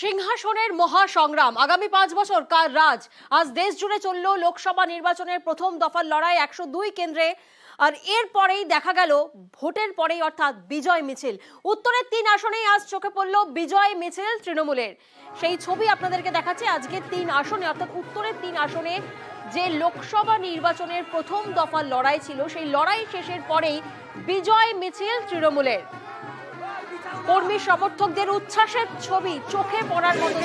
সিংহাসনের মহাসংগ্রাম আগামী 5 বছর কার রাজ। আজ দেশ জুড়ে চলল লোকসভা নির্বাচনের প্রথম দফার লড়াই 102 কেন্দ্রে। আর এরপরেই দেখা গেল ভোটের পরেই অর্থাৎ বিজয় মিছিল। উত্তরের 3 আসনেই আজ চোখে পড়ল বিজয় মিছিল তৃণমূলের। সেই ছবি আপনাদেরকে দেখাচ্ছি। আজকে 3 আসনে অর্থাৎ উত্তরের 3 আসনে যে লোকসভা নির্বাচনের প্রথম দফার লড়াই ছিল, সেই লড়াই শেষের পরেই বিজয় মিছিল তৃণমূলের। কর্মী সমর্থকদের উচ্ছ্বাসের ছবি চোখে পড়ার মতো।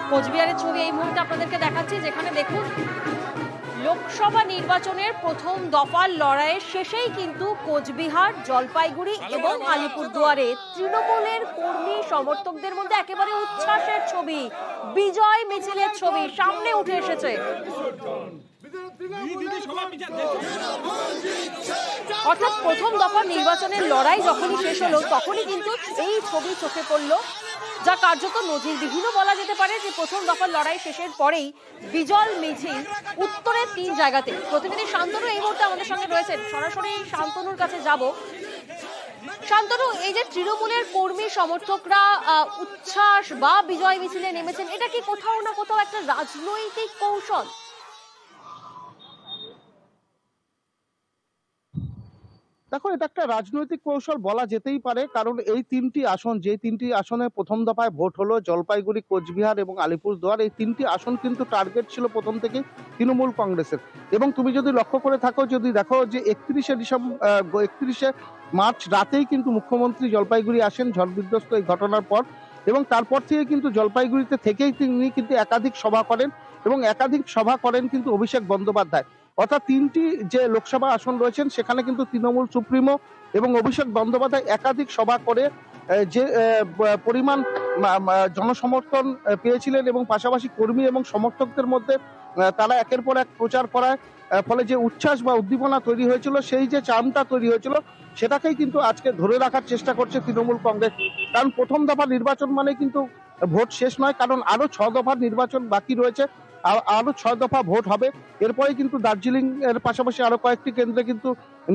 কোচবিহারের ছবি এই মুহূর্তে আপনাদেরকে দেখাচ্ছি, যেখানে দেখুন লোকসভা নির্বাচনের প্রথম দফার লড়াইয়ের শেষেই কিন্তু কোচবিহার, জলপাইগুড়ি এবং আলিপুরদুয়ারে তৃণমূলের কর্মী সমর্থকদের মধ্যে একেবারে উচ্ছ্বাসের ছবি, বিজয় মিছিলের ছবি সামনে উঠে এসেছে। অর্থাৎ প্রথম দফা নির্বাচনের লড়াই যখনই শেষ হলো তখনই কিন্তু এই ছবি চোখে পড়লো, যা কার্যত নজিরবিহীন বলা যেতে পারে যে প্রথম দফার লড়াই শেষের পরেই বিজয় মিছিল উত্তরের 3 জায়গাতে। প্রতিনিধি শান্তনু এই মুহূর্তে আমাদের সঙ্গে রয়েছেন, সরাসরি শান্তনুর কাছে যাব। শান্তনু, এই যে তৃণমূলের কর্মী সমর্থকরা উচ্ছ্বাস বা বিজয় মিছিলে নেমেছেন, এটা কি কোথাও না কোথাও একটা রাজনৈতিক কৌশল? দেখো, এটা একটা রাজনৈতিক কৌশল বলা যেতেই পারে, কারণ এই 3টি আসন, যে 3টি আসনে প্রথম দফায় ভোট হলো, জলপাইগুড়ি, কোচবিহার এবং আলিপুরদুয়ার, এই 3টি আসন কিন্তু টার্গেট ছিল প্রথম থেকে তৃণমূল কংগ্রেসের। এবং তুমি যদি লক্ষ্য করে থাকো, যদি দেখো যে 31শে মার্চ রাতেই কিন্তু মুখ্যমন্ত্রী জলপাইগুড়ি আসেন ঝড় বিধ্বস্ত এই ঘটনার পর, এবং তারপর থেকে কিন্তু জলপাইগুড়িতে থেকেই তিনি কিন্তু একাধিক সভা করেন, এবং একাধিক সভা করেন কিন্তু অভিষেক বন্দ্যোপাধ্যায়। অর্থাৎ 3টি যে লোকসভা আসন রয়েছেন সেখানে কিন্তু তৃণমূল সুপ্রিমো এবং অভিষেক বন্দ্যোপাধ্যায় একাধিক সভা করে যে পরিমাণ জনসমর্থন পেয়েছিলেন, এবং পাশাপাশি কর্মী এবং সমর্থকদের মধ্যে তারা একের পর এক প্রচার করায় ফলে যে উচ্ছ্বাস বা উদ্দীপনা তৈরি হয়েছিল, সেই যে চামটা তৈরি হয়েছিল, সেটাকেই কিন্তু আজকে ধরে রাখার চেষ্টা করছে তৃণমূল কংগ্রেস। কারণ প্রথম দফা নির্বাচন মানে কিন্তু ভোট শেষ নয়, কারণ আরো 6 দফার নির্বাচন বাকি রয়েছে, আরো 6 দফা ভোট হবে। এরপরে কিন্তু দার্জিলিং এর পাশাপাশি আরো কয়েকটি কেন্দ্রে কিন্তু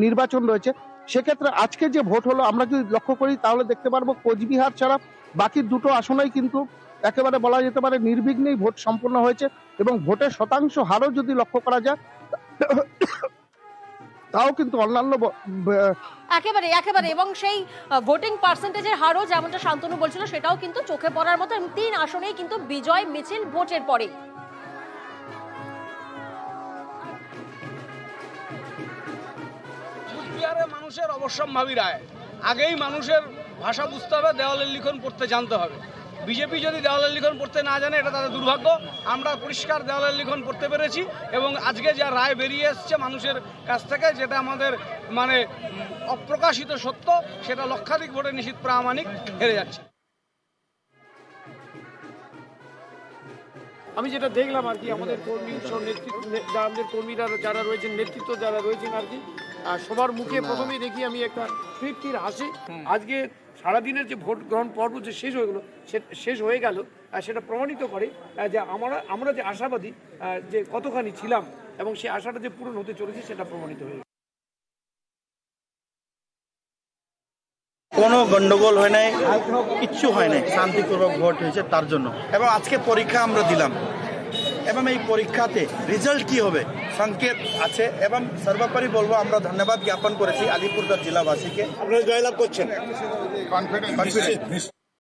নির্বাচন রয়েছে। সেক্ষেত্রে আজকে যে ভোট হলো, আমরা যদি লক্ষ্য করি তাহলে দেখতে পারবো কোচবিহার ছাড়া বাকি 2টো আসনেই কিন্তু একেবারে বলা যেতে পারে নির্বিঘ্নেই ভোট সম্পন্ন হয়েছে, এবং ভোটের শতাংশ হারও যদি লক্ষ্য করা যায় তাও কিন্তু অন্যান্য একেবারে এবং সেই ভোটিং পার্সেন্টেজের হারও যেমনটা শান্তনু বলছিল সেটাও কিন্তু চোখে পড়ার মতো। 3 আসনেই কিন্তু বিজয় মিছিল ভোটের পরে। মানুষের অবশ্যম্ভাবী রায়, আগেই মানুষের ভাষা বুঝতে হবে, দেওয়ালের লিখন পড়তে জানতে হবে। বিজেপি যদি দেওয়ালের লিখন পড়তে না জানে, এটা তাদের দুর্ভাগ্য। আমরা পরিষ্কার দেওয়ালের লিখন পড়তে পেরেছি, এবং আজকে যা রায় বেরিয়ে এসছে মানুষের কাছ থেকে, যেটা আমাদের মানে অপ্রকাশিত সত্য, সেটা লক্ষাধিক ভোটে নিশ্চিত প্রামাণিক হেরে যাচ্ছে। আমি যেটা দেখলাম আর কি, আমাদের কর্মী আমাদের কর্মীরা যারা রয়েছেন, নেতৃত্ব যারা রয়েছেন আর কি, সবার মুখে প্রথমেই দেখি আমি একটা তৃপ্তির হাসি। আজকে সারাদিনের যে ভোট গ্রহণ পর্ব যে শেষ হয়ে গেল, সেটা প্রমাণিত করে যে আমরা যে আশাবাদী যে কতখানি ছিলাম, এবং সেই আশাটা যে পূরণ হতে চলেছে সেটা প্রমাণিত হয়ে গেল। কোনো গন্ডগোল হয় নাই, কিচ্ছু হয় নাই, শান্তিপূর্বক ভোট হয়েছে তার জন্য। এবং আজকে পরীক্ষা আমরা দিলাম, এবং এই পরীক্ষাতে রেজাল্ট কি হবে সংকেত আছে। এবং সর্বোপরি বলবো, আমরা ধন্যবাদ জ্ঞাপন করেছি আলিপুরদুয়ার জেলাবাসীকে। আপনারা জয়লাভ করছেন, কনফিডেন্স।